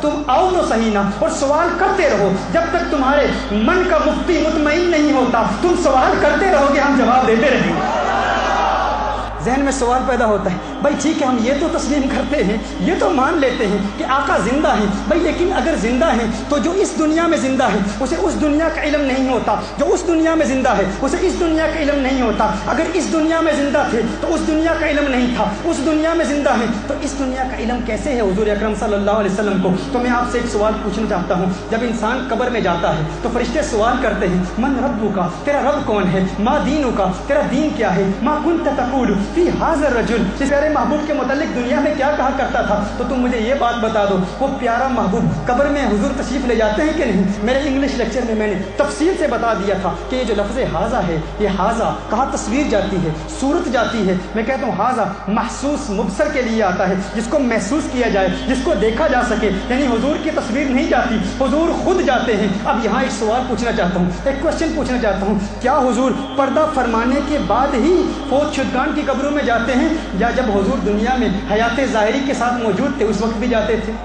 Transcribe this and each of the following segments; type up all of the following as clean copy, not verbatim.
तुम आओ तो सही ना और सवाल करते रहो जब तक तुम्हारे मन का मुफ्ती मुतमईन नहीं होता। तुम सवाल करते रहोगे, हम जवाब देते रहेंगे। जहन में सवाल पैदा होता है, भाई ठीक है हम ये तो तस्लीम करते हैं, ये तो मान लेते हैं कि आका ज़िंदा है भाई, लेकिन अगर ज़िंदा है तो जो इस दुनिया में ज़िंदा है उसे उस दुनिया का इल्म नहीं होता, जो उस दुनिया में ज़िंदा है उसे इस दुनिया का इल्म नहीं होता। अगर इस दुनिया में ज़िंदा थे तो उस दुनिया का इल्म नहीं था, उस दुनिया में ज़िंदा है तो इस दुनिया का इल्म कैसे है हुज़ूर अकरम सल्लल्लाहु अलैहि वसल्लम को। तो मैं आपसे एक सवाल पूछना चाहता हूँ, जब इंसान कब्र में जाता है तो फरिश्ते सवाल करते हैं, मन रब्बुका, तेरा रब कौन है, मा दीनुका, तेरा दीन क्या है, मा कुन्त तक़ूलु फी हाज़र रजुल, जिस प्यारे महबूब के मुतालिक दुनिया में क्या कहा करता था, तो तुम मुझे ये बात बता दो, वो प्यारा महबूब कब्र में हुजूर तशरीफ ले जाते हैं कि नहीं। मेरे इंग्लिश लेक्चर में मैंने तफसील से बता दिया था कि ये जो लफ्ज़ हाजा है, ये हाजा कहाँ तस्वीर जाती है, सूरत जाती है। मैं कहता हूँ हाजा महसूस मुबसर के लिए आता है, जिसको महसूस किया जाए, जिसको देखा जा सके, यानी हुजूर की तस्वीर नहीं जाती, हुजूर खुद जाते हैं। अब यहाँ एक सवाल पूछना चाहता हूँ, एक क्वेश्चन पूछना चाहता हूँ, क्या हुजूर पर्दा फरमाने के बाद ही फौत शुदगान की कब्रों में जाते हैं, या जब हुजूर दुनिया में हयात ज़ाहिरी के साथ मौजूद थे उस वक्त भी जाते थे?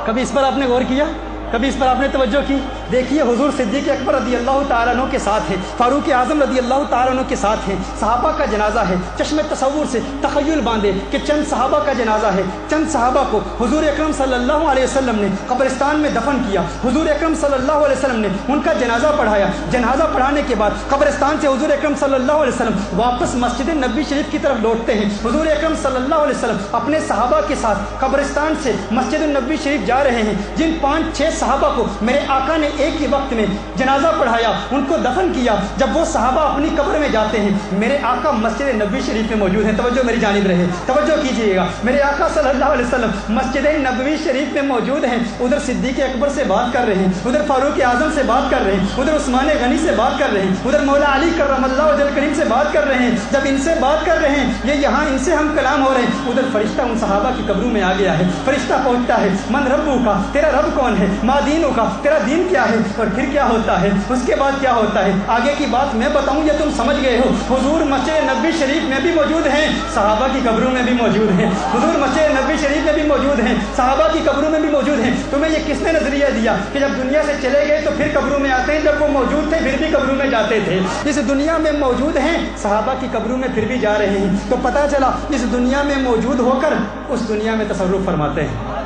कभी इस पर आपने गौर किया, कभी इस पर आपने तवज्जो की? देखिए हुजूर सिद्दीक़ अकबर रज़ी अल्लाह ताला अन्हु के साथ हैं, फारूक आज़म रज़ी अल्लाह ताला अन्हु के साथ हैं, सहाबा का जनाजा है, चश्मे तसव्वुर से तख़य्युल बांधे कि चंद सहाबा का जनाजा है, चंद सहाबा को हुजूर अकरम सल्लल्लाहु अलैहि वसल्लम ने कब्रिस्तान में दफन किया, हुजूर अकरम सल्लल्लाहु अलैहि वसल्लम ने उनका जनाजा पढ़ाया, जनाजा पढ़ाने के बाद कब्रिस्तान से हुजूर अकरम सल्लल्लाहु अलैहि वसल्लम वापस मस्जिद नबी शरीफ की तरफ लौटते हैं। हुजूर अकरम सल्लल्लाहु अलैहि वसल्लम अपने सहाबा के साथ कब्रिस्तान से मस्जिद नबी शरीफ जा रहे हैं, जिन 5-6 सहाबा को मेरे आका ने एक ही वक्त में जनाजा पढ़ाया, उनको दफन किया। जब वो सहाबा अपनी कब्र में जाते हैं, मेरे आका मस्जिद नबी शरीफ में मौजूद हैं। तवज्जो मेरी जानिब रहे, तवज्जो कीजिएगा, मेरे आका सल्लल्लाहु अलैहि वसल्लम मस्जिद नबवी शरीफ में मौजूद हैं। उधर सिद्दीक़ अकबर से बात कर रहे हैं, उधर फारूक आज़म से बात कर रहे हैं, उधर उस्मान गनी से बात कर रहे हैं, उधर मौला अली करमल्लाहु वजह करीम से बात कर रहे हैं। जब इनसे बात कर रहे हैं, ये यहाँ इनसे हम कलाम हो रहे हैं, उधर फरिश्ता उन सहाबा की कब्रों में आ गया है। फरिश्ता पहुँचता है, मन रब्बू का, तेरा रब कौन है, मा दीनु का, तेरा दीन क्या है। और फिर क्या होता है, उसके बाद क्या होता है, आगे की बात मैं बताऊं या तुम समझ गए हो। हुजूर मस्जिद नबी शरीफ में भी मौजूद हैं, सहाबा की कब्रों में भी मौजूद हैं। हुजूर मस्जिद नबी शरीफ में भी मौजूद हैं, सहाबा की कब्रों में भी मौजूद हैं। तुम्हें ये किसने नजरिया दिया कि जब दुनिया से चले गए तो फिर कब्रों में आते हैं, जब वो मौजूद थे फिर भी कब्रों में जाते थे। इस दुनिया में मौजूद हैं, सहाबा की कब्रों में फिर भी जा रहे हैं, तो पता चला इस दुनिया में मौजूद होकर उस दुनिया में तसर्रुफ फरमाते हैं,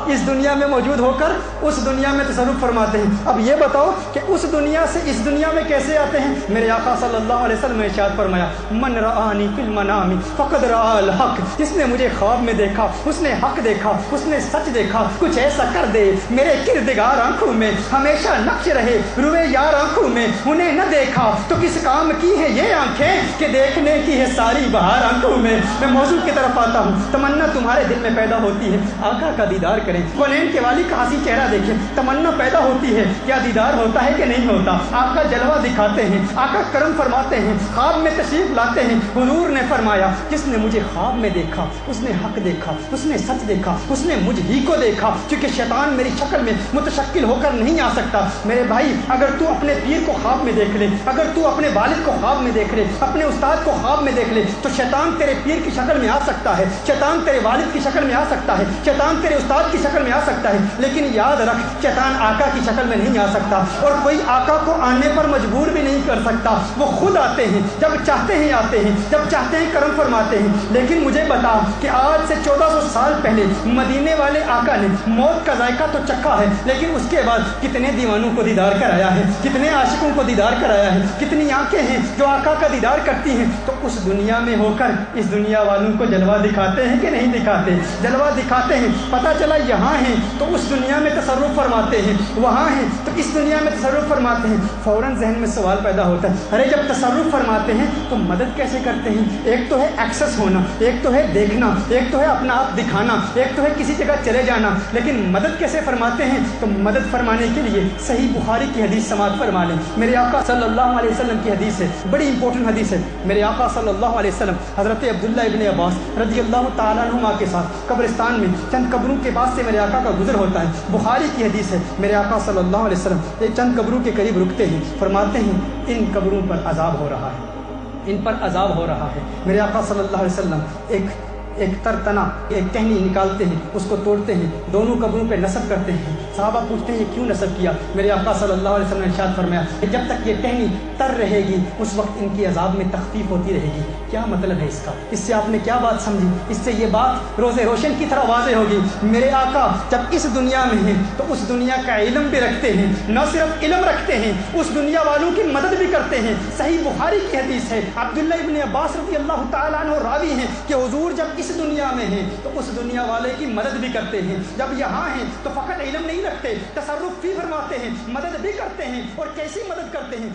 इस दुनिया में मौजूद होकर उस दुनिया में तसर्रुफ फरमाते हैं। अब ये बताओ कि उस दुनिया से इस दुनिया में कैसे आते हैं। मेरे आका सल्लल्लाहु अलैहि वसल्लम ने इरशाद फरमाया, मन रआनी फिल मनामी फक़द रआल हक, जिसने मुझे ख्वाब में देखा उसने हक देखा, उसने सच देखा। कुछ ऐसा कर दे मेरे किरदगार आंखों में, हमेशा नक्श रहे रुए यार आंखों में। उन्हें न देखा तो किस काम की है ये आंखें कि देखने की है सारी बहार आंखों में। मैं मौजूद की तरफ आता हूँ, तमन्ना तुम्हारे दिल में पैदा होती है आका का दीदार करें, कोनैन के वाली का हंसी चेहरा देखें, तमन्ना पैदा होती है क्या दीदार होता है कि नहीं होता। आपका जलवा दिखाते हैं, आका करम फरमाते हैं, ख्वाब में तशरीफ लाते हैं। हुजूर ने फरमाया, जिसने मुझे ख्वाब में देखा उसने हक देखा, उसने सच देखा, उसने मुझ ही को देखा, क्योंकि शैतान मेरी शक्ल में मुतशक्किल होकर नहीं आ सकता। मेरे भाई, अगर तू अपने पीर को ख्वाब में देख ले, अगर तू अपने वालिद को ख्वाब में देख ले, अपने उस्ताद को ख्वाब में देख ले, तो शैतान तेरे पीर की शक्ल में आ सकता है, शैतान तेरे वालिद की शक्ल में आ सकता है, शैतान तेरे उस्ताद की शक्ल में आ सकता है। लेकिन याद रख, शैतान आका की शक्ल में नहीं आ सकता, और कोई आका को आने पर मजबूर भी नहीं कर सकता। वो खुद आते हैं, जब चाहते हैं आते हैं, जब चाहते हैं करम फरमाते हैं। लेकिन मुझे बता कि आज से 1400 साल पहले मदीने वाले आका ने मौत का जायका तो चखा है, लेकिन उसके बाद कितने दीवानों को दीदार कराया है, कितने आशिकों को दीदार कराया है, कितनी आंखें हैं जो आका का दीदार करती हैं। तो उस दुनिया में होकर इस दुनिया वालों को जलवा दिखाते हैं कि नहीं दिखाते? जलवा दिखाते हैं। पता चला यहाँ हैं तो उस दुनिया में तसर्रुफ फरमाते हैं, वहाँ हैं तो इस दुनिया में तसर्रुफ फरमाते हैं। फौरन जहन में सवाल पैदा होता है, अरे जब तसर्रुफ फरमाते हैं तो मदद कैसे करते हैं? एक तो है एक्सेस होना, एक तो है देखना, एक तो है अपना आप दिखाना, एक तो है किसी जगह चले जाना, लेकिन मदद कैसे फरमाते हैं? तो मदद फरमाने के लिए सही बुखारी की हदीस समाअत फरमा लें। मेरे आका सल्लल्लाहु अलैहि वसल्लम की हदीस है, बड़ी इंपॉर्टेंट हदीस है। मेरे आका सल्लल्लाहु अलैहि वसल्लम हज़रत अब्दुल्लाह इब्न अब्बास रज़ियल्लाहु ताला अन्हुमा के साथ कब्रिस्तान में चंद कब्रों के पास से मेरे आका का गुजर होता है। बुखारी की हदीस है, मेरे आका सल्लल्लाहु अलैहि वसल्लम एक चंद कब्रों के करीब रुकते हैं, फरमाते हैं इन कब्रों पर अजाब हो रहा है, इन पर अजाब हो रहा है। मेरे आका सल्लल्लाहु अलैहि वसल्लम ایک تر تنا ایک ٹہنی نکالتے ہیں، اس کو توڑتے ہیں، دونوں قبروں پہ نصب کرتے ہیں۔ صحابہ پوچھتے ہیں یہ کیوں نصب کیا؟ میرے آقا صلی اللہ علیہ وسلم نے ارشاد فرمایا کہ جب تک یہ ٹہنی تر رہے گی اس وقت ان کی عذاب میں تخفیف ہوتی رہے گی۔ کیا مطلب ہے اس کا؟ اس سے آپ نے کیا بات سمجھی؟ اس سے یہ بات روز روشن کی طرح واضح ہوگی۔ میرے آقا جب اس دنیا میں ہیں تو اس دنیا کا علم بھی رکھتے ہیں، نہ صرف علم رکھتے ہیں، اس دنیا والوں کی مدد بھی کرتے ہیں۔ صحیح بخاری کی حدیث ہے، عبداللہ ابن عباس رضی اللہ تعالیٰ عنہ راوی ہیں کہ حضور جب اس دنیا میں ہیں تو اس دنیا والے کی مدد بھی کرتے ہیں، جب یہاں ہیں تو فقط علم نہیں رکھتے، تصرف بھی فرماتے ہیں، مدد بھی کرتے ہیں۔ اور کیسی مدد کرتے ہیں؟